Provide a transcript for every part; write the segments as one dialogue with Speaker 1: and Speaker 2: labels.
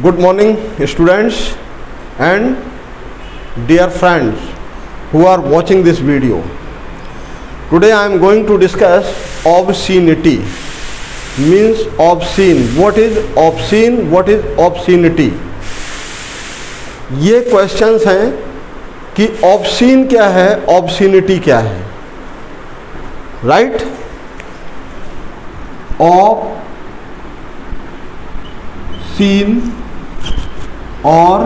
Speaker 1: Good morning, students and dear friends who are watching this video. Today I am going to discuss obscenity. Means obscene. What is obscene? What is obscenity? ये questions हैं कि obscene क्या है, obscenity क्या है, right? obscene और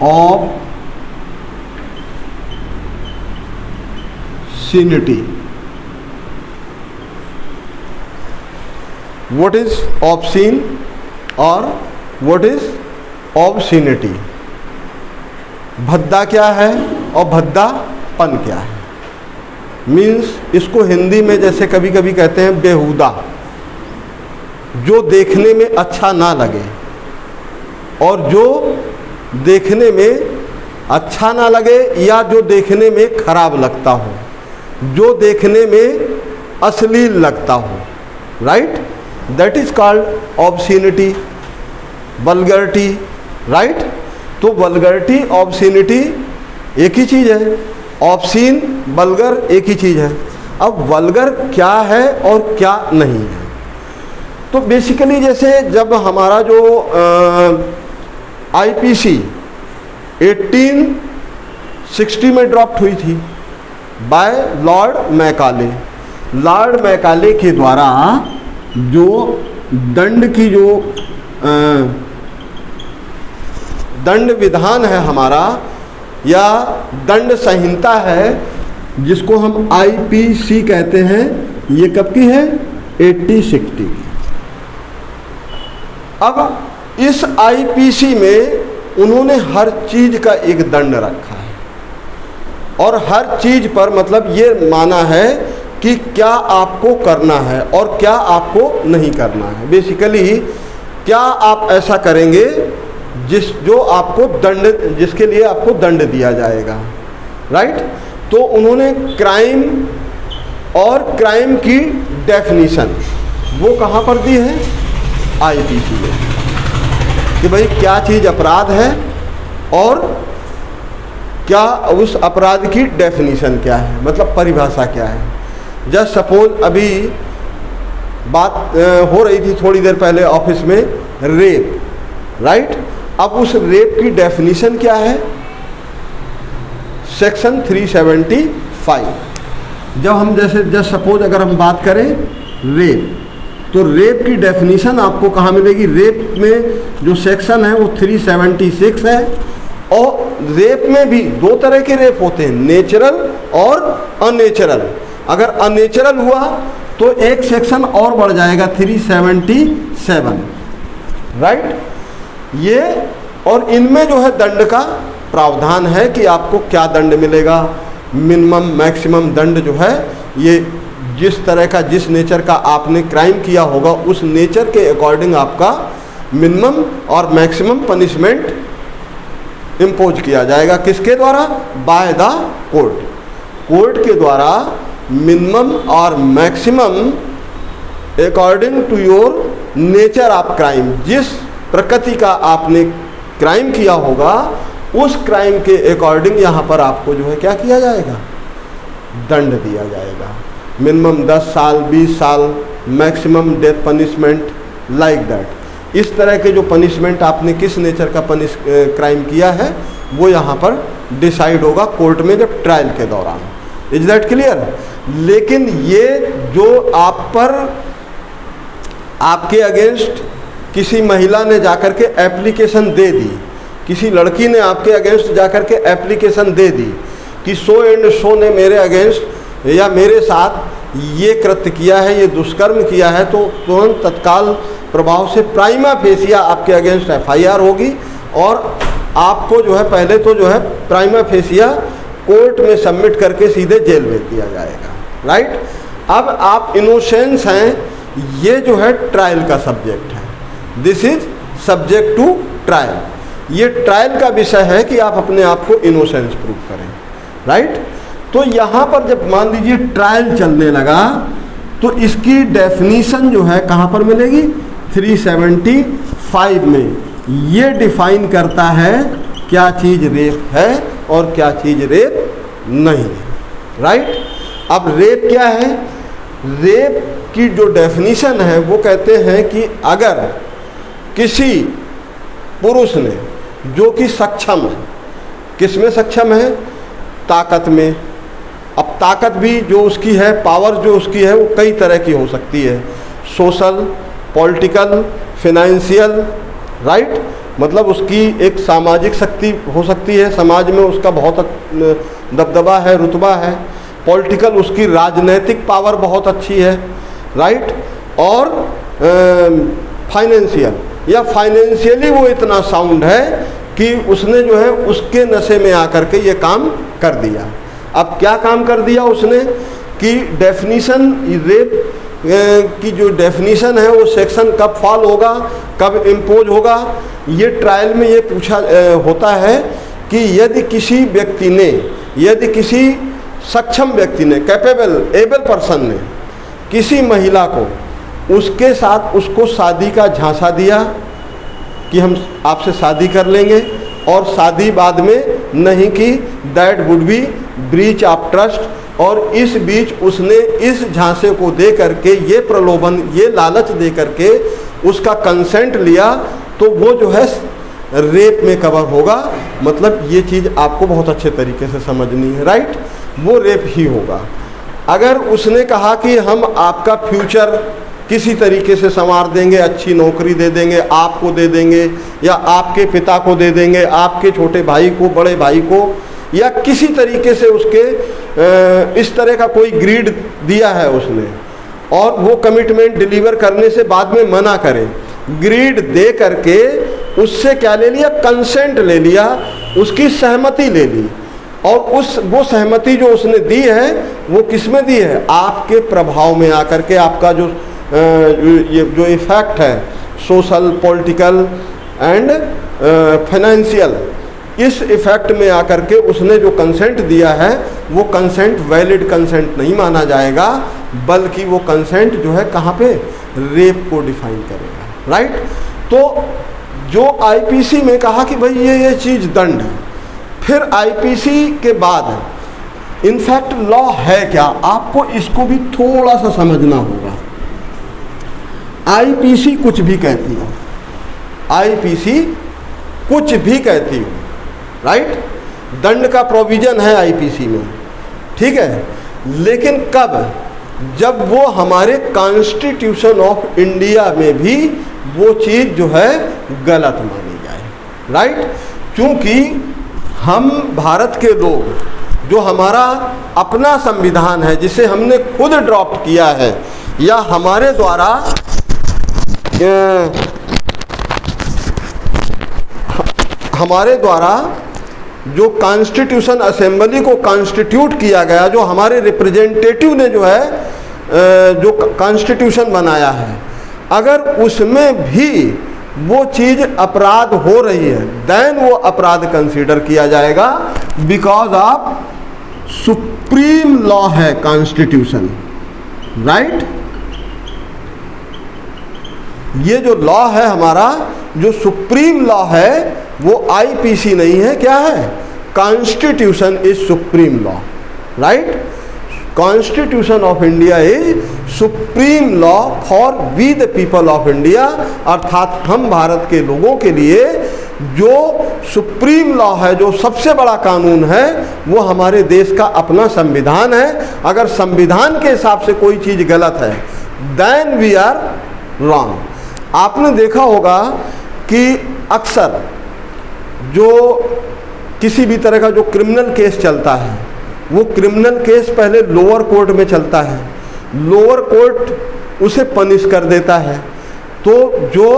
Speaker 1: obscenity. What is obscene और what is obscenity? भद्दा क्या है और भद्दापन क्या है? मीन्स इसको हिंदी में जैसे कभी कभी कहते हैं बेहुदा, जो देखने में अच्छा ना लगे और जो देखने में अच्छा ना लगे या जो देखने में खराब लगता हो, जो देखने में अश्लील लगता हो, right? That is called obscenity, vulgarity, right? तो वल्गैरिटी ऑब्सीनिटी एक ही चीज़ है, ऑब्सीन वल्गर एक ही चीज़ है। अब वल्गर क्या है और क्या नहीं है? तो बेसिकली जैसे जब हमारा जो आईपीसी 1860 में ड्रॉप्ट हुई थी by Lord Macaulay, Lord Macaulay के द्वारा जो दंड की जो दंड विधान है हमारा या दंड संहिता है, जिसको हम आईपीसी कहते हैं, ये कब की है? 1860 की। अब इस आईपीसी में उन्होंने हर चीज का एक दंड रखा है और हर चीज पर मतलब ये माना है कि क्या आपको करना है और क्या आपको नहीं करना है। बेसिकली क्या आप ऐसा करेंगे जो आपको दंड, जिसके लिए आपको दंड दिया जाएगा, राइट? तो उन्होंने क्राइम और क्राइम की डेफिनीशन वो कहाँ पर दी है? आईपीसी में, कि भाई क्या चीज़ अपराध है और क्या उस अपराध की डेफिनीशन क्या है, मतलब परिभाषा क्या है। जस्ट सपोज अभी बात हो रही थी थोड़ी देर पहले ऑफिस में, रेप, राइट? अब उस रेप की डेफिनीशन क्या है? सेक्शन 375। जब हम जैसे जस्ट सपोज अगर हम बात करें रेप, तो रेप की डेफिनीशन आपको कहाँ मिलेगी? रेप में जो सेक्शन है वो 376 है। और रेप में भी दो तरह के रेप होते हैं, नेचुरल और अननेचुरल। अगर अननेचुरल हुआ तो एक सेक्शन और बढ़ जाएगा 377, राइट? ये और इनमें जो है दंड का प्रावधान है कि आपको क्या दंड मिलेगा, मिनिमम मैक्सिमम दंड जो है ये जिस तरह का, जिस नेचर का आपने क्राइम किया होगा उस नेचर के अकॉर्डिंग आपका मिनिमम और मैक्सिमम पनिशमेंट इम्पोज किया जाएगा। किसके द्वारा? By the court. कोर्ट के द्वारा मिनिमम और maximum according to your nature of crime, जिस प्रकृति का आपने क्राइम किया होगा उस क्राइम के अकॉर्डिंग यहाँ पर आपको जो है क्या किया जाएगा? दंड दिया जाएगा। मिनिमम 10 साल, 20 साल, maximum death punishment, like that. इस तरह के जो पनिशमेंट आपने किस नेचर का क्राइम किया है वो यहाँ पर डिसाइड होगा कोर्ट में जब ट्रायल के दौरान। Is that clear? लेकिन ये जो आप पर आपके अगेंस्ट किसी महिला ने जाकर के एप्लीकेशन दे दी, किसी लड़की ने आपके अगेंस्ट जाकर के एप्लीकेशन दे दी कि सो एंड सो ने मेरे अगेंस्ट या मेरे साथ ये कृत्य किया है, ये दुष्कर्म किया है, तो तुरंत तत्काल प्रभाव से प्राइमा फेसिया आपके अगेंस्ट एफआईआर होगी और आपको जो है पहले तो जो है प्राइमा फेसिया कोर्ट में सबमिट करके सीधे जेल भेज दिया जाएगा, राइट? अब आप इनोसेंस हैं, ये जो है ट्रायल का सब्जेक्ट है। This is subject to trial. ये ट्रायल का विषय है कि आप अपने आप को इनोसेंस प्रूव करें, राइट? तो यहाँ पर जब मान लीजिए ट्रायल चलने लगा तो इसकी डेफिनीशन जो है कहाँ पर मिलेगी? 375 में ये डिफाइन करता है क्या चीज़ रेप है और क्या चीज़ रेप नहीं है। राइट। अब रेप क्या है? रेप की जो डेफिनीशन है वो कहते हैं कि अगर किसी पुरुष ने जो कि सक्षम है, किस में सक्षम है? ताकत में। अब ताकत भी जो उसकी है, पावर जो उसकी है वो कई तरह की हो सकती है, सोशल, पॉलिटिकल, फिनेंशियल। राइट। मतलब उसकी एक सामाजिक शक्ति हो सकती है, समाज में उसका बहुत दबदबा है, रुतबा है। पॉलिटिकल, उसकी राजनीतिक पावर बहुत अच्छी है। राइट। और फाइनेंशियल, या फाइनेंशियली वो इतना साउंड है कि उसने जो है उसके नशे में आकर के ये काम कर दिया। अब क्या काम कर दिया उसने कि डेफिनीशन रेप की जो डेफिनीशन है वो सेक्शन कब फॉल होगा, कब इम्पोज होगा, ये ट्रायल में ये पूछा होता है कि यदि किसी व्यक्ति ने, यदि किसी सक्षम व्यक्ति ने, एबल पर्सन ने किसी महिला को उसके साथ उसको शादी का झांसा दिया कि हम आपसे शादी कर लेंगे और शादी बाद में नहीं की, that would be breach of trust. और इस बीच उसने इस झांसे को दे करके, ये प्रलोभन, ये लालच दे करके उसका कंसेंट लिया, तो वो जो है रेप में कवर होगा। मतलब ये चीज़ आपको बहुत अच्छे तरीके से समझनी है। राइट। वो रेप ही होगा। अगर उसने कहा कि हम आपका फ्यूचर किसी तरीके से संवार देंगे, अच्छी नौकरी दे देंगे, आपको दे देंगे, या आपके पिता को दे देंगे, आपके छोटे भाई को, बड़े भाई को, या किसी तरीके से उसके इस तरह का कोई ग्रीड दिया है उसने, और वो कमिटमेंट डिलीवर करने से बाद में मना करे, ग्रीड दे करके उससे क्या ले लिया? कंसेंट ले लिया, उसकी सहमति ले ली। और वो सहमति जो उसने दी है वो किस में दी है? आपके प्रभाव में आकर के, आपका जो ये जो इफेक्ट है सोशल, पॉलिटिकल एंड फाइनेंशियल, इस इफेक्ट में आकर के उसने जो कंसेंट दिया है वो कंसेंट वैलिड कंसेंट नहीं माना जाएगा, बल्कि वो कंसेंट जो है कहाँ पे? रेप को डिफाइन करेगा। राइट। तो जो आईपीसी में कहा कि भाई ये चीज़ दंड है, फिर आईपीसी के बाद इनफैक्ट लॉ है क्या, आपको इसको भी थोड़ा सा समझना होगा। आईपीसी कुछ भी कहती हो, आईपीसी कुछ भी कहती हो। राइट। दंड का प्रोविजन है आईपीसी में, ठीक है, लेकिन कब? जब वो हमारे कॉन्स्टिट्यूशन ऑफ इंडिया में भी वो चीज़ जो है गलत मानी जाए। राइट। क्योंकि हम भारत के लोग, जो हमारा अपना संविधान है जिसे हमने खुद ड्राफ्ट किया है, या हमारे द्वारा जो कॉन्स्टिट्यूशन असेंबली को कॉन्स्टिट्यूट किया गया, जो हमारे रिप्रेजेंटेटिव ने जो है जो कॉन्स्टिट्यूशन बनाया है, अगर उसमें भी वो चीज़ अपराध हो रही है, देन वो अपराध कंसीडर किया जाएगा, बिकॉज ऑफ सुप्रीम लॉ है कॉन्स्टिट्यूशन। राइट। ये जो लॉ है हमारा, जो सुप्रीम लॉ है, वो आईपीसी नहीं है, क्या है? Constitution is supreme law. Right. Constitution of India is supreme law for we the people of India, अर्थात हम भारत के लोगों के लिए जो सुप्रीम लॉ है, जो सबसे बड़ा कानून है, वो हमारे देश का अपना संविधान है। अगर संविधान के हिसाब से कोई चीज़ गलत है, देन वी आर रॉन्ग। आपने देखा होगा कि अक्सर जो किसी भी तरह का जो क्रिमिनल केस चलता है, वो क्रिमिनल केस पहले लोअर कोर्ट में चलता है, लोअर कोर्ट उसे पनिश कर देता है, तो जो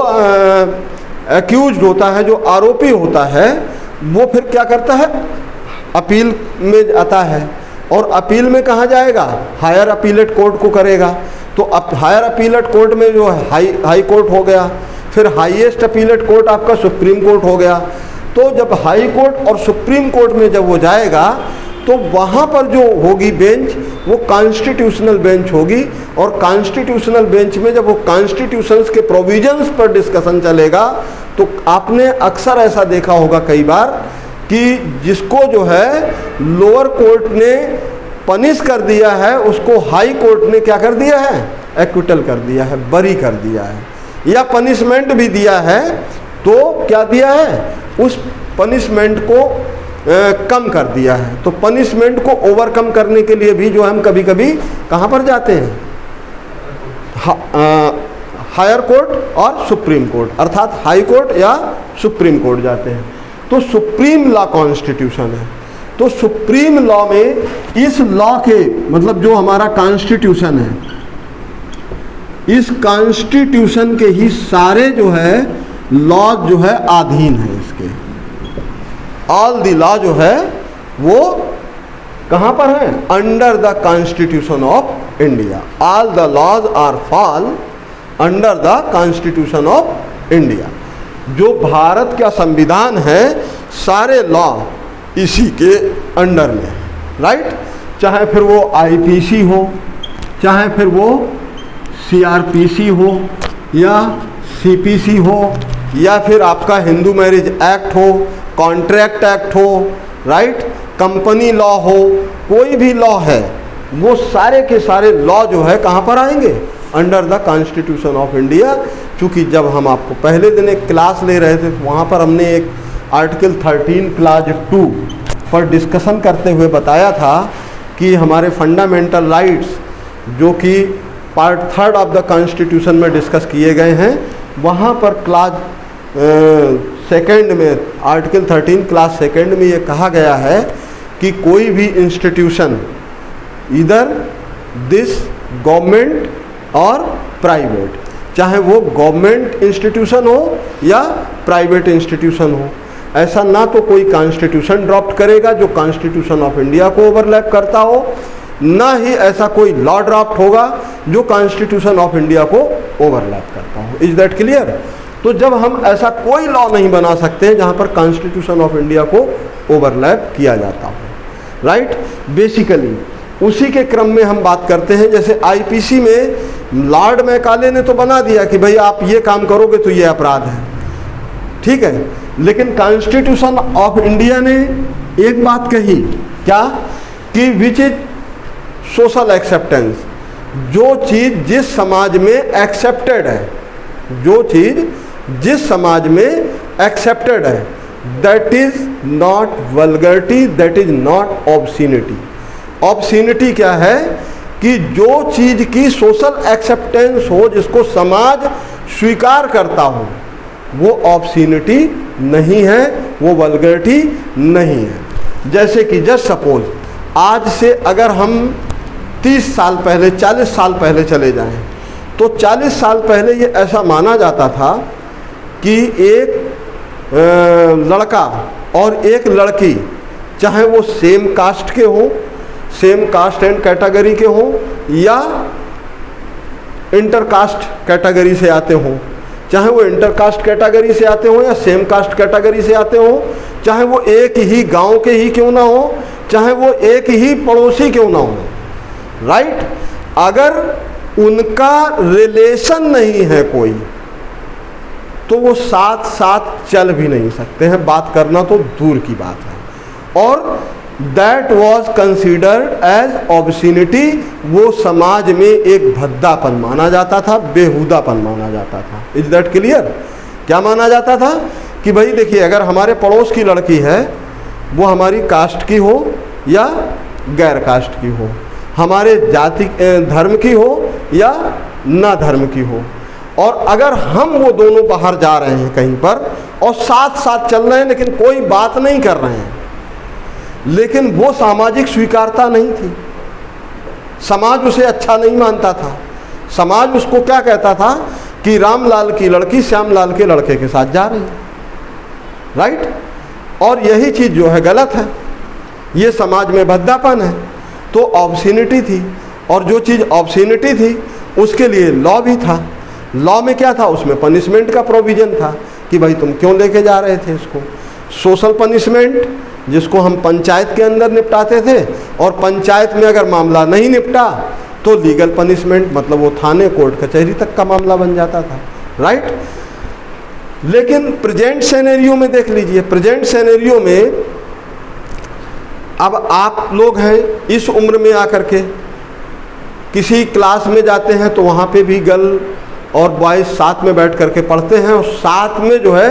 Speaker 1: एक्यूज्ड होता है, जो आरोपी होता है, वो फिर क्या करता है? अपील में आता है, और अपील में कहाँ जाएगा? हायर अपीलेट कोर्ट को करेगा। तो अब हायर अपीलेट कोर्ट में जो हाई कोर्ट हो गया, फिर हाईएस्ट अपीलेट कोर्ट आपका सुप्रीम कोर्ट हो गया। तो जब हाई कोर्ट और सुप्रीम कोर्ट में जब वो जाएगा, तो वहाँ पर जो होगी बेंच, वो कॉन्स्टिट्यूशनल बेंच होगी, और कॉन्स्टिट्यूशनल बेंच में जब वो कॉन्स्टिट्यूशंस के प्रोविजंस पर डिस्कशन चलेगा, तो आपने अक्सर ऐसा देखा होगा कई बार कि जिसको जो है लोअर कोर्ट ने पनिश कर दिया है उसको हाई कोर्ट ने क्या कर दिया है, एक्विटल कर दिया है, बरी कर दिया है, या पनिशमेंट भी दिया है तो क्या दिया है, उस पनिशमेंट को कम कर दिया है। तो पनिशमेंट को ओवरकम करने के लिए भी जो हम कभी कभी कहाँ पर जाते हैं, हायर कोर्ट और सुप्रीम कोर्ट, अर्थात हाई कोर्ट या सुप्रीम कोर्ट जाते हैं। तो सुप्रीम लॉ कॉन्स्टिट्यूशन है। तो सुप्रीम लॉ में इस लॉ के मतलब जो हमारा कॉन्स्टिट्यूशन है, इस कॉन्स्टिट्यूशन के ही सारे जो है लॉ जो है अधीन है इसके। ऑल द लॉ जो है वो कहाँ पर है, under the Constitution of India. All the laws are fall under the Constitution of India. जो भारत का संविधान है सारे लॉ इसी के अंडर में है, राइट। चाहे फिर वो आईपीसी हो, चाहे फिर वो सीआरपीसी हो या सीपीसी हो, या फिर आपका हिंदू मैरिज एक्ट हो, कॉन्ट्रैक्ट एक्ट हो, राइट, कंपनी लॉ हो, कोई भी लॉ है वो सारे के सारे लॉ जो है कहाँ पर आएंगे, under the Constitution of India. चूँकि जब हम आपको पहले दिन एक क्लास ले रहे थे तो वहाँ पर हमने एक आर्टिकल 13 क्लाज 2 पर डिस्कशन करते हुए बताया था कि हमारे फंडामेंटल राइट्स जो कि पार्ट 3 ऑफ द कॉन्स्टिट्यूशन में डिस्कस किए गए हैं, वहाँ पर क्लास सेकंड में आर्टिकल 13 क्लास सेकंड में ये कहा गया है कि कोई भी इंस्टीट्यूशन इधर दिस गवर्नमेंट और प्राइवेट, चाहे वो गवर्नमेंट इंस्टीट्यूशन हो या प्राइवेट इंस्टीट्यूशन हो, ऐसा ना तो कोई कॉन्स्टिट्यूशन ड्रॉप्ट करेगा जो कॉन्स्टिट्यूशन ऑफ इंडिया को ओवरलैप करता हो, ना ही ऐसा कोई लॉ ड्राफ्ट होगा जो कॉन्स्टिट्यूशन ऑफ इंडिया को ओवरलैप करता हो। Is that clear? तो जब हम ऐसा कोई लॉ नहीं बना सकते जहां पर कॉन्स्टिट्यूशन ऑफ इंडिया को ओवरलैप किया जाता हो, राइट। बेसिकली उसी के क्रम में हम बात करते हैं, जैसे आईपीसी में लॉर्ड मैकाले ने तो बना दिया कि भाई आप ये काम करोगे तो ये अपराध है, ठीक है, लेकिन कॉन्स्टिट्यूशन ऑफ इंडिया ने एक बात कही, क्या, कि विच इज सोशल एक्सेप्टेंस। जो चीज़ जिस समाज में एक्सेप्टेड है, जो चीज़ जिस समाज में एक्सेप्टेड है, that is not vulgarity, that is not obscenity. Obscenity क्या है कि जो चीज़ की सोशल एक्सेप्टेंस हो, जिसको समाज स्वीकार करता हो, वो ऑब्सीनिटी नहीं है, वो वल्गरिटी नहीं है। जैसे कि जस्ट सपोज आज से अगर हम 30 साल पहले, 40 साल पहले चले जाएं, तो 40 साल पहले ये ऐसा माना जाता था कि एक लड़का और एक लड़की, चाहे वो सेम कास्ट के हों, सेम कास्ट एंड कैटेगरी के हों, या इंटरकास्ट कैटेगरी से आते हों, चाहे वो इंटरकास्ट कैटेगरी से आते हों या सेम कास्ट कैटेगरी से आते हों, चाहे वो एक ही गांव के ही क्यों ना हो, चाहे वो एक ही पड़ोसी क्यों ना हो, राइट। अगर उनका रिलेशन नहीं है कोई, तो वो साथ साथ चल भी नहीं सकते हैं, बात करना तो दूर की बात है। और that was considered as obscenity. वो समाज में एक भद्दापन माना जाता था, बेहुदापन माना जाता था। Is that clear? क्या माना जाता था कि भाई देखिए, अगर हमारे पड़ोस की लड़की है, वो हमारी कास्ट की हो या गैर कास्ट की हो, हमारे जाति धर्म की हो या ना धर्म की हो, और अगर हम वो दोनों बाहर जा रहे हैं कहीं पर और साथ साथ चल रहे हैं लेकिन कोई बात नहीं कर रहे हैं, लेकिन वो सामाजिक स्वीकारता नहीं थी, समाज उसे अच्छा नहीं मानता था। समाज उसको क्या कहता था कि रामलाल की लड़की श्यामलाल के लड़के के साथ जा रही है, राइट। और यही चीज़ जो है गलत है, ये समाज में भद्दापन है। तो ऑब्सीनिटी थी, और जो चीज़ ऑब्सीनिटी थी उसके लिए लॉ भी था। लॉ में क्या था, उसमें पनिशमेंट का प्रोविज़न था कि भाई तुम क्यों लेके जा रहे थे इसको। सोशल पनिशमेंट, जिसको हम पंचायत के अंदर निपटाते थे, और पंचायत में अगर मामला नहीं निपटा तो लीगल पनिशमेंट, मतलब वो थाने कोर्ट कचहरी तक का मामला बन जाता था, राइट। लेकिन प्रेजेंट सिनेरियो में देख लीजिए, प्रेजेंट सिनेरियो में अब आप लोग हैं इस उम्र में आकर के किसी क्लास में जाते हैं तो वहाँ पे भी गर्ल और बॉयज़ साथ में बैठ करके पढ़ते हैं और साथ में जो है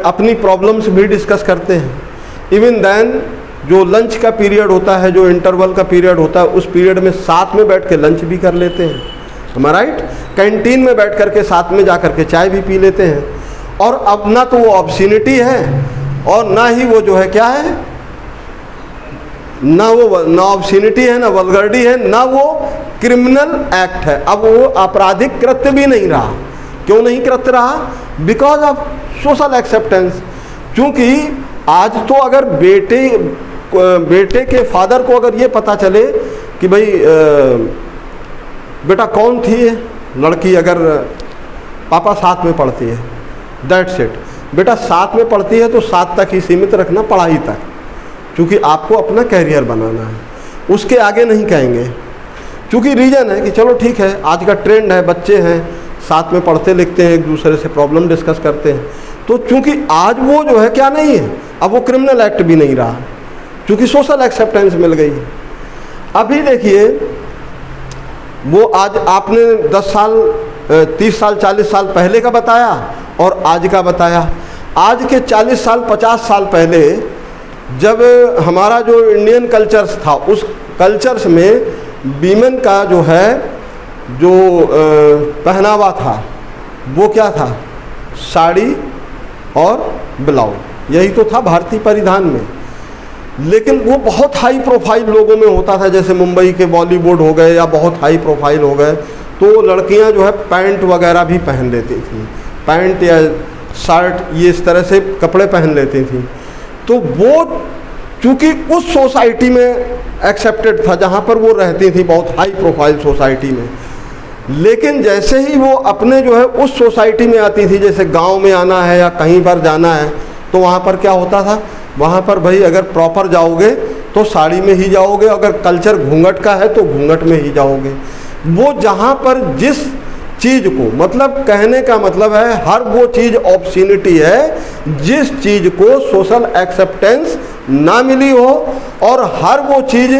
Speaker 1: अपनी प्रॉब्लम्स भी डिस्कस करते हैं। इवन देन जो लंच का पीरियड होता है, जो इंटरवल का पीरियड होता है, उस पीरियड में साथ में बैठ के लंच भी कर लेते हैं, am I right? कैंटीन में बैठ करके साथ में जा करके चाय भी पी लेते हैं। और अब ना तो वो ऑब्सिनिटी है और ना ही वो जो है क्या है, ना ऑब्सिनिटी है, ना वल्गरिटी है, ना वो क्रिमिनल एक्ट है। अब वो आपराधिक कृत्य भी नहीं रहा। क्यों नहीं कृत्य रहा? Because of social acceptance. क्योंकि आज तो अगर बेटे के फादर को अगर ये पता चले कि भाई बेटा कौन थी लड़की, अगर पापा साथ में पढ़ती है, दैट्स इट, बेटा साथ में पढ़ती है तो साथ तक ही सीमित रखना, पढ़ाई तक, क्योंकि आपको अपना कैरियर बनाना है, उसके आगे नहीं कहेंगे। क्योंकि रीज़न है कि चलो ठीक है, आज का ट्रेंड है, बच्चे हैं साथ में पढ़ते लिखते हैं, एक दूसरे से प्रॉब्लम डिस्कस करते हैं, तो चूँकि आज वो जो है क्या नहीं है, अब वो क्रिमिनल एक्ट भी नहीं रहा, क्योंकि सोशल एक्सेप्टेंस मिल गई है। अभी देखिए, वो आज आपने 10 साल 30 साल 40 साल पहले का बताया और आज का बताया। आज के 40 साल 50 साल पहले जब हमारा जो इंडियन कल्चर्स था, उस कल्चर्स में वीमेन का जो है जो पहनावा था वो क्या था, साड़ी और ब्लाउज, यही तो था भारतीय परिधान में। लेकिन वो बहुत हाई प्रोफाइल लोगों में होता था, जैसे मुंबई के बॉलीवुड हो गए या बहुत हाई प्रोफाइल हो गए, तो लड़कियां जो है पैंट वगैरह भी पहन लेती थी, पैंट या शर्ट ये इस तरह से कपड़े पहन लेती थी। तो वो चूँकि उस सोसाइटी में एक्सेप्टेड था जहाँ पर वो रहती थी, बहुत हाई प्रोफाइल सोसाइटी में। लेकिन जैसे ही वो अपने जो है उस सोसाइटी में आती थी, जैसे गांव में आना है या कहीं पर जाना है, तो वहाँ पर क्या होता था, वहाँ पर भाई अगर प्रॉपर जाओगे तो साड़ी में ही जाओगे, अगर कल्चर घूंघट का है तो घूंघट में ही जाओगे। वो जहाँ पर जिस चीज़ को, मतलब कहने का मतलब है हर वो चीज़ ऑब्सिनिटी है जिस चीज़ को सोशल एक्सेप्टेंस ना मिली हो, और हर वो चीज़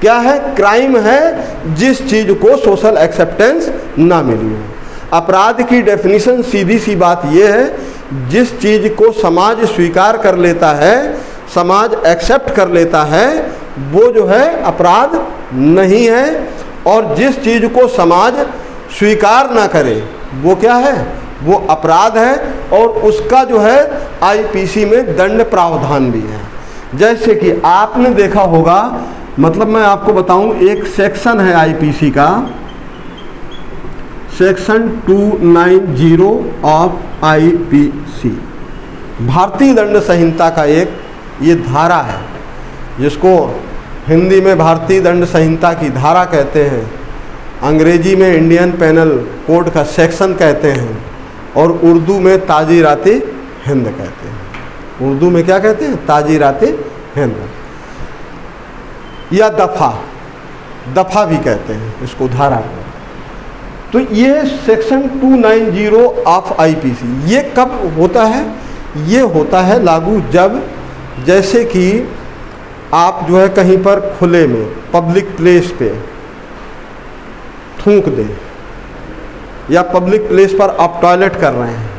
Speaker 1: क्या है, क्राइम है जिस चीज़ को सोशल एक्सेप्टेंस ना मिली हो। अपराध की डेफिनेशन सीधी सी बात यह है, जिस चीज़ को समाज स्वीकार कर लेता है, समाज एक्सेप्ट कर लेता है, वो जो है अपराध नहीं है, और जिस चीज़ को समाज स्वीकार ना करे वो क्या है, वो अपराध है, और उसका जो है आईपीसी में दंड प्रावधान भी है। जैसे कि आपने देखा होगा, मतलब मैं आपको बताऊं, एक सेक्शन है आईपीसी का, सेक्शन 290 ऑफ आईपीसी, भारतीय दंड संहिता का एक ये धारा है, जिसको हिंदी में भारतीय दंड संहिता की धारा कहते हैं, अंग्रेजी में इंडियन पेनल कोड का सेक्शन कहते हैं, और उर्दू में ताजीरात हिंद कहते हैं। उर्दू में क्या कहते हैं, ताजीरात हिंद, या दफ़ा भी कहते हैं इसको, धारा को। तो ये सेक्शन 290 ऑफ आईपीसी ये कब होता है, ये होता है लागू जब जैसे कि आप जो है कहीं पर खुले में पब्लिक प्लेस पे थूक दें, या पब्लिक प्लेस पर आप टॉयलेट कर रहे हैं,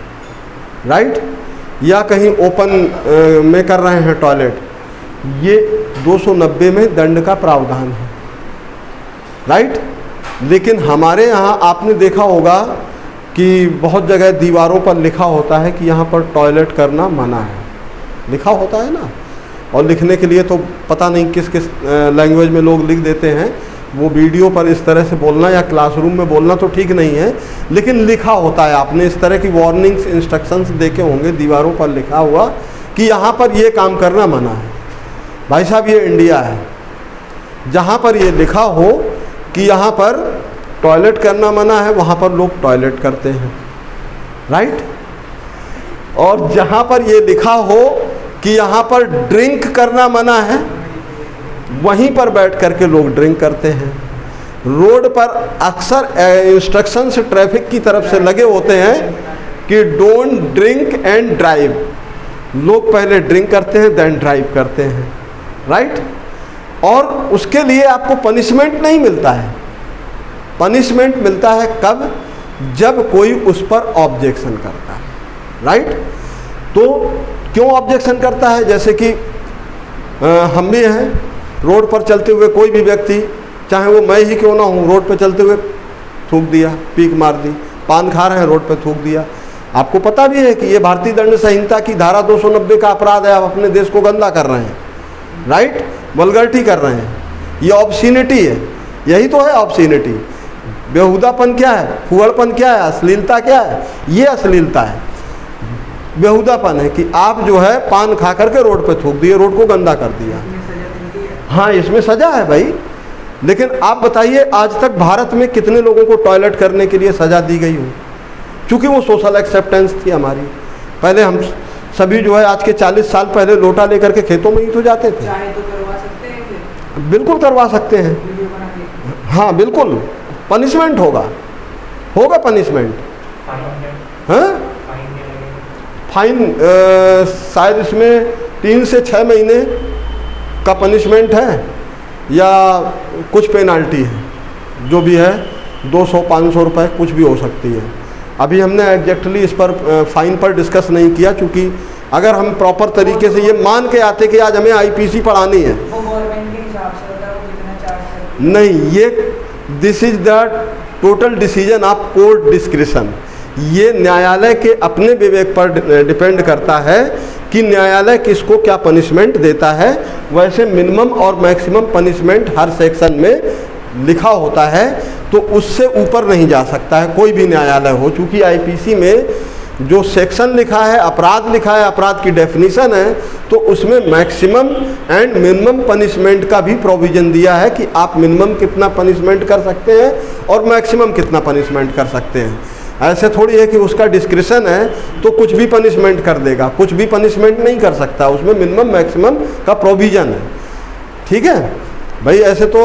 Speaker 1: राइट, या कहीं ओपन में कर रहे हैं टॉयलेट, ये 290 में दंड का प्रावधान है, राइट। लेकिन हमारे यहाँ आपने देखा होगा कि बहुत जगह दीवारों पर लिखा होता है कि यहाँ पर टॉयलेट करना मना है, लिखा होता है ना, और लिखने के लिए तो पता नहीं किस किस लैंग्वेज में लोग लिख देते हैं। वो वीडियो पर इस तरह से बोलना या क्लासरूम में बोलना तो ठीक नहीं है, लेकिन लिखा होता है, आपने इस तरह की वार्निंग्स इंस्ट्रक्शंस देखे होंगे, दीवारों पर लिखा हुआ कि यहाँ पर ये काम करना मना है। भाई साहब, ये इंडिया है, जहाँ पर ये लिखा हो कि यहाँ पर टॉयलेट करना मना है, वहाँ पर लोग टॉयलेट करते हैं, राइट। और जहाँ पर ये लिखा हो कि यहाँ पर ड्रिंक करना मना है, वहीं पर बैठ करके लोग ड्रिंक करते हैं। रोड पर अक्सर इंस्ट्रक्शंस ट्रैफिक की तरफ से लगे होते हैं कि डोंट ड्रिंक एंड ड्राइव। लोग पहले ड्रिंक करते हैं देन ड्राइव करते हैं, राइट। और उसके लिए आपको पनिशमेंट नहीं मिलता है। पनिशमेंट मिलता है कब? जब कोई उस पर ऑब्जेक्शन करता है, राइट। तो क्यों ऑब्जेक्शन करता है? जैसे कि हम भी हैं, रोड पर चलते हुए कोई भी व्यक्ति, चाहे वो मैं ही क्यों ना हूँ, रोड पर चलते हुए थूक दिया, पीक मार दी, पान खा रहे हैं रोड पर थूक दिया। आपको पता भी है कि ये भारतीय दंड संहिता की धारा 290 का अपराध है। आप अपने देश को गंदा कर रहे हैं, राइट, वल्गरिटी कर रहे हैं, ये ऑब्सीनिटी है। यही तो है ऑब्सीनिटी। बेहुदापन क्या है? फुहड़पन क्या है? अश्लीलता क्या है? ये अश्लीलता है। बेहुदापन है कि आप जो है पान खा करके रोड पे थूक दिए, रोड को गंदा कर दिया। हाँ, इसमें सजा है भाई। लेकिन आप बताइए आज तक भारत में कितने लोगों को टॉयलेट करने के लिए सजा दी गई हो? क्योंकि वो सोशल एक्सेप्टेंस थी हमारी। पहले हम सभी जो है आज के 40 साल पहले लोटा लेकर के खेतों में ही तो जाते थे।
Speaker 2: चाहे तो करवा सकते हैं,
Speaker 1: बिल्कुल करवा सकते हैं। हाँ बिल्कुल, पनिशमेंट होगा, होगा पनिशमेंट। हाँ, फाइन शायद इसमें 3 से 6 महीने का पनिशमेंट है या कुछ पेनाल्टी है, जो भी है 200-500 रुपये कुछ भी हो सकती है। अभी हमने एग्जैक्टली इस पर फाइन पर डिस्कस नहीं किया, क्योंकि अगर हम प्रॉपर तरीके से ये मान के आते कि आज हमें आईपीसी पढ़ानी है,
Speaker 2: वो गवर्नमेंट के हिसाब से होता है, वो कितना चार्ज करती है।
Speaker 1: नहीं, ये this is the total decision of court discretion. ये न्यायालय के अपने विवेक पर डिपेंड करता है कि न्यायालय किसको क्या पनिशमेंट देता है। वैसे मिनिमम और मैक्सिमम पनिशमेंट हर सेक्शन में लिखा होता है, तो उससे ऊपर नहीं जा सकता है कोई भी न्यायालय हो। चूँकि आईपीसी में जो सेक्शन लिखा है, अपराध लिखा है, अपराध की डेफिनेशन है, तो उसमें मैक्सिमम एंड मिनिमम पनिशमेंट का भी प्रोविज़न दिया है कि आप मिनिमम कितना पनिशमेंट कर सकते हैं और मैक्सिमम कितना पनिशमेंट कर सकते हैं। ऐसे थोड़ी है कि उसका डिस्क्रिशन है तो कुछ भी पनिशमेंट कर देगा, कुछ भी पनिशमेंट नहीं कर सकता। उसमें मिनिमम मैक्सिमम का प्रोविज़न है, ठीक है भाई। ऐसे तो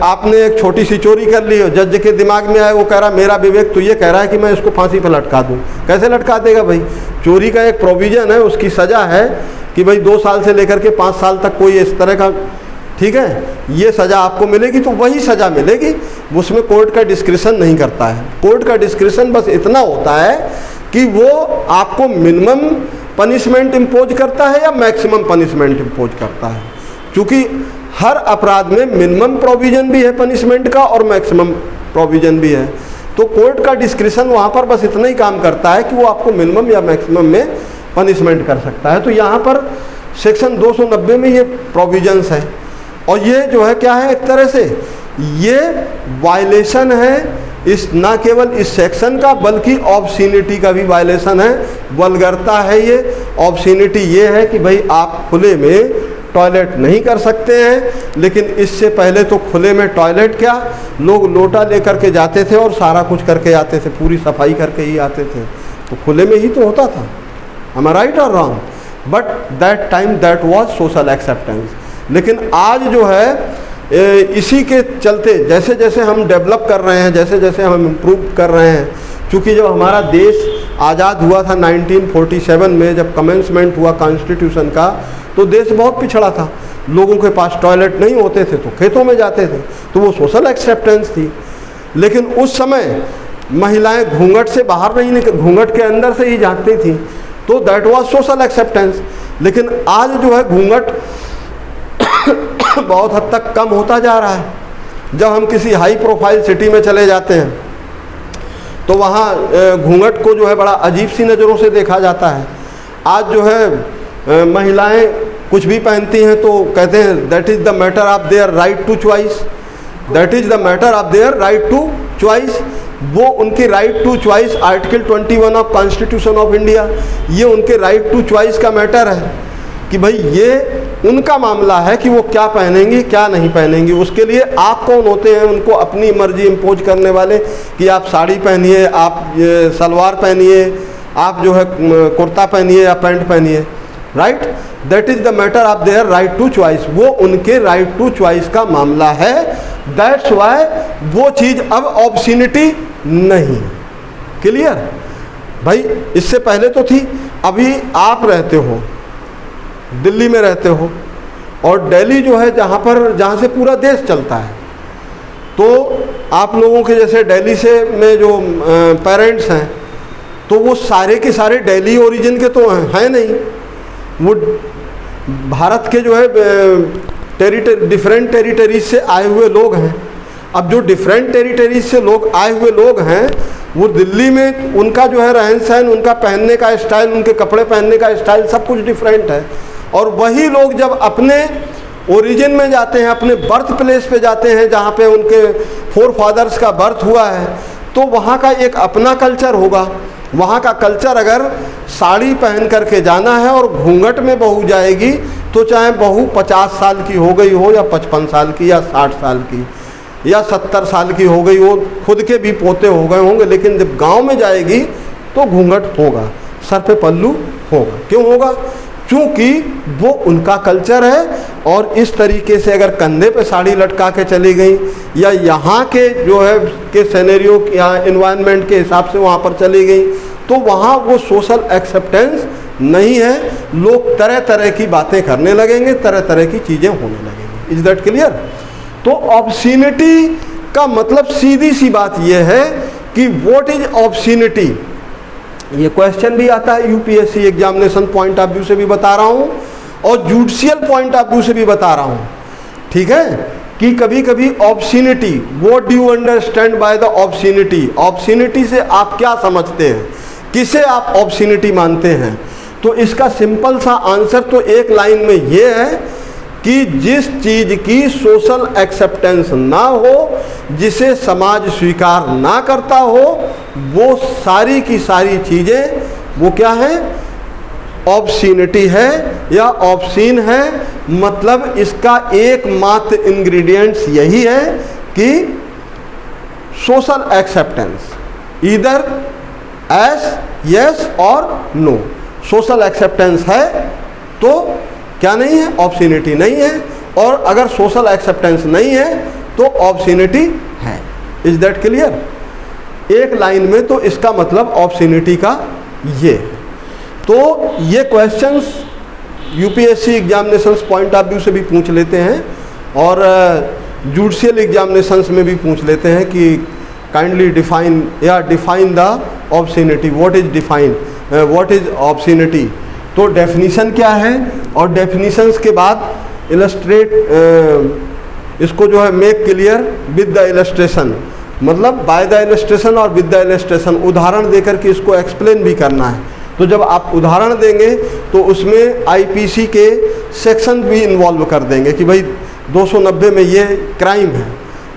Speaker 1: आपने एक छोटी सी चोरी कर ली, जज के दिमाग में आया, वो कह रहा मेरा विवेक तो ये कह रहा है कि मैं इसको फांसी पर लटका दूं। कैसे लटका देगा भाई? चोरी का एक प्रोविज़न है, उसकी सज़ा है कि भाई 2 साल से लेकर के 5 साल तक कोई इस तरह का, ठीक है, ये सज़ा आपको मिलेगी तो वही सज़ा मिलेगी। उसमें कोर्ट का डिस्क्रिशन नहीं करता है। कोर्ट का डिस्क्रिशन बस इतना होता है कि वो आपको मिनिमम पनिशमेंट इम्पोज करता है या मैक्सिमम पनिशमेंट इम्पोज करता है। क्योंकि हर अपराध में मिनिमम प्रोविज़न भी है पनिशमेंट का और मैक्सिमम प्रोविज़न भी है, तो कोर्ट का डिस्क्रिशन वहाँ पर बस इतना ही काम करता है कि वो आपको मिनिमम या मैक्सिमम में पनिशमेंट कर सकता है। तो यहाँ पर सेक्शन 290 में ये प्रोविजंस है। और ये जो है क्या है, एक तरह से ये वायलेशन है इस ना केवल इस सेक्शन का बल्कि ऑब्सीनिटी का भी वायलेशन है, वल्गरता है ये। ऑब्सीनिटी ये है कि भाई आप खुले में टॉयलेट नहीं कर सकते हैं, लेकिन इससे पहले तो खुले में टॉयलेट क्या, लोग लोटा लेकर के जाते थे और सारा कुछ करके आते थे, पूरी सफाई करके ही आते थे, तो खुले में ही तो होता था। am I right or wrong? But that time that was social acceptance. लेकिन आज जो है इसी के चलते जैसे जैसे हम डेवलप कर रहे हैं, जैसे जैसे हम इम्प्रूव कर रहे हैं, चूँकि जब हमारा देश आज़ाद हुआ था 1947 में, जब कमेंसमेंट हुआ कॉन्स्टिट्यूशन का, तो देश बहुत पिछड़ा था। लोगों के पास टॉयलेट नहीं होते थे तो खेतों में जाते थे, तो वो सोशल एक्सेप्टेंस थी। लेकिन उस समय महिलाएं घूंघट से बाहर नहीं निकल, घूंघट के अंदर से ही झांकती थी, तो दैट वाज सोशल एक्सेप्टेंस। लेकिन आज जो है घूंघट बहुत हद तक कम होता जा रहा है। जब हम किसी हाई प्रोफाइल सिटी में चले जाते हैं तो वहाँ घूंघट को जो है बड़ा अजीब सी नज़रों से देखा जाता है। आज जो है महिलाएं कुछ भी पहनती हैं तो कहते हैं that is the matter of their right to choice, that is the matter of their right to choice. वो उनकी right to choice article 21 of Constitution of India, ये उनके राइट टू चॉइस का मैटर है कि भाई ये उनका मामला है कि वो क्या पहनेंगी क्या नहीं पहनेंगी। उसके लिए आप कौन होते हैं उनको अपनी मर्जी इम्पोज करने वाले कि आप साड़ी पहनिए, आप सलवार पहनिए, आप जो है कुर्ता पहनिए या पैंट पहनिए, right. That is the matter of their right to choice, वो उनके राइट टू चॉइस का मामला है। दैट्स वाई वो चीज़ अब ऑब्सीनिटी नहीं। क्लियर? भाई इससे पहले तो थी। अभी आप रहते हो, दिल्ली में रहते हो, और दिल्ली जो है जहाँ से पूरा देश चलता है, तो आप लोगों के जैसे दिल्ली से में जो पेरेंट्स हैं, तो वो सारे के सारे दिल्ली ओरिजिन के तो हैं नहीं, वो भारत के जो है डिफरेंट टेरिटरीज से आए हुए लोग हैं। अब जो डिफरेंट टेरिटरीज से लोग आए हुए लोग हैं, वो दिल्ली में उनका जो है रहन सहन, उनका पहनने का स्टाइल, उनके कपड़े पहनने का स्टाइल सब कुछ डिफरेंट है। और वही लोग जब अपने ओरिजिन में जाते हैं, अपने बर्थ प्लेस पे जाते हैं, जहाँ पे उनके फोर फादर्स का बर्थ हुआ है, तो वहाँ का एक अपना कल्चर होगा। वहाँ का कल्चर, अगर साड़ी पहन करके जाना है और घूंघट में बहू जाएगी, तो चाहे बहू 50 साल की हो गई हो, या 55 साल की, या 60 साल की, या 70 साल की हो गई हो, खुद के भी पोते हो गए होंगे, लेकिन जब गांव में जाएगी तो घूंघट होगा, सर पे पल्लू होगा। क्यों होगा? क्योंकि वो उनका कल्चर है। और इस तरीके से अगर कंधे पे साड़ी लटका के चली गई, या यहाँ के जो है के सिनेरियो या इन्वायरमेंट के हिसाब से वहाँ पर चली गई, तो वहाँ वो सोशल एक्सेप्टेंस नहीं है। लोग तरह तरह की बातें करने लगेंगे, तरह तरह की चीज़ें होने लगेंगी। Is that clear? तो ऑब्स्सीनिटी का मतलब सीधी सी बात यह है कि व्हाट इज ऑब्स्सीनिटी। ये क्वेश्चन भी आता है UPSC examination point of view से भी बता रहा हूँ, और जुडिशियल पॉइंट ऑफ व्यू से भी बता रहा हूँ। ठीक है, कि कभी कभी obscenity, what do you understand by the obscenity, obscenity से आप क्या समझते हैं, किसे आप ऑब्स्सीनिटी मानते हैं। तो इसका सिंपल सा आंसर तो एक लाइन में ये है कि जिस चीज़ की सोशल एक्सेप्टेंस ना हो, जिसे समाज स्वीकार ना करता हो, वो सारी की सारी चीज़ें वो क्या है? ऑब्स्सीनिटी है या ऑब्स्सीन है। मतलब इसका एकमात्र इंग्रेडिएंट्स यही है कि social acceptance, either S, yes और नो। सोशल एक्सेप्टेंस है तो क्या नहीं है? ऑब्स्सीनिटी नहीं है। और अगर सोशल एक्सेप्टेंस नहीं है तो ऑब्स्सीनिटी है। Is that clear? एक लाइन में तो इसका मतलब ऑब्स्सीनिटी का ये है। तो ये questions UPSC examinations point of view से भी पूछ लेते हैं, और जुडिशियल एग्जामिनेशंस में भी पूछ लेते हैं कि काइंडली डिफाइन या define the obscenity, what is define, what is obscenity. तो डेफिनीशन क्या है, और डेफिनीशंस के बाद इलस्ट्रेट, इसको जो है make clear with the illustration, मतलब बाय द इलस्ट्रेशन और विद द इलस्ट्रेशन, उदाहरण देकर के इसको एक्सप्लेन भी करना है। तो जब आप उदाहरण देंगे तो उसमें आईपीसी के सेक्शन भी इन्वॉल्व कर देंगे कि भाई 290 में ये क्राइम है,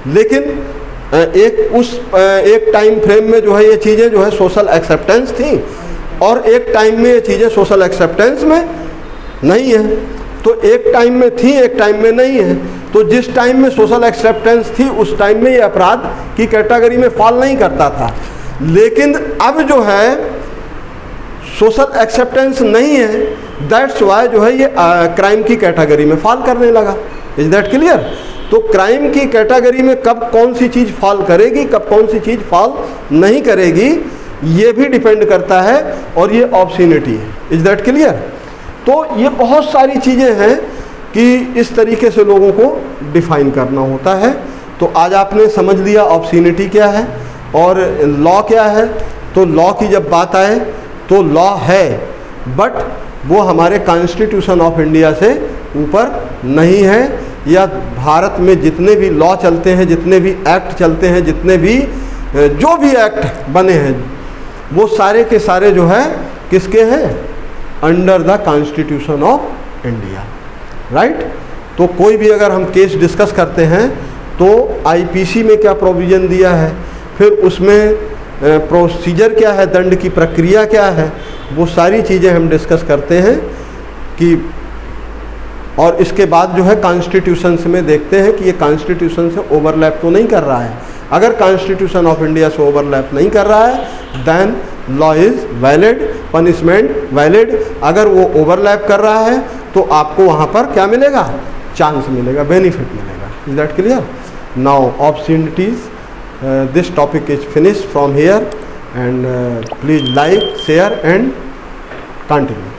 Speaker 1: लेकिन एक टाइम फ्रेम में जो है ये चीज़ें जो है सोशल एक्सेप्टेंस थी, और एक टाइम में ये चीज़ें सोशल एक्सेप्टेंस में नहीं है। तो एक टाइम में थी, एक टाइम में नहीं है। तो जिस टाइम में सोशल एक्सेप्टेंस थी उस टाइम में ये अपराध की कैटेगरी में फॉल नहीं करता था, लेकिन अब जो है सोशल एक्सेप्टेंस नहीं है, दैट्स वाई जो है ये क्राइम की कैटेगरी में फॉल करने लगा। Is that clear? तो क्राइम की कैटेगरी में कब कौन सी चीज़ फॉल करेगी, कब कौन सी चीज़ फॉल नहीं करेगी, ये भी डिपेंड करता है, और ये ऑब्स्सीनिटी है। Is that clear? तो ये बहुत सारी चीज़ें हैं कि इस तरीके से लोगों को डिफाइन करना होता है। तो आज आपने समझ लिया ऑब्स्सीनिटी क्या है और लॉ क्या है। तो लॉ की जब बात आए तो लॉ है, बट वो हमारे कॉन्स्टिट्यूशन ऑफ इंडिया से ऊपर नहीं है, या भारत में जितने भी लॉ चलते हैं, जितने भी एक्ट चलते हैं, जितने भी जो भी एक्ट बने हैं, वो सारे के सारे जो है किसके हैं? Under the Constitution of India, right. तो कोई भी अगर हम केस डिस्कस करते हैं तो आईपीसी में क्या प्रोविज़न दिया है, फिर उसमें प्रोसीजर क्या है, दंड की प्रक्रिया क्या है, वो सारी चीज़ें हम डिस्कस करते हैं कि, और इसके बाद जो है कॉन्स्टिट्यूशन में देखते हैं कि ये कॉन्स्टिट्यूशन से ओवरलैप तो नहीं कर रहा है। अगर कॉन्स्टिट्यूशन ऑफ इंडिया से ओवरलैप नहीं कर रहा है then law is valid, punishment valid. अगर वो ओवरलैप कर रहा है तो आपको वहाँ पर क्या मिलेगा? चांस मिलेगा, बेनिफिट मिलेगा। Is that clear? Now obscenities, this topic is finished from here, and please like share and continue.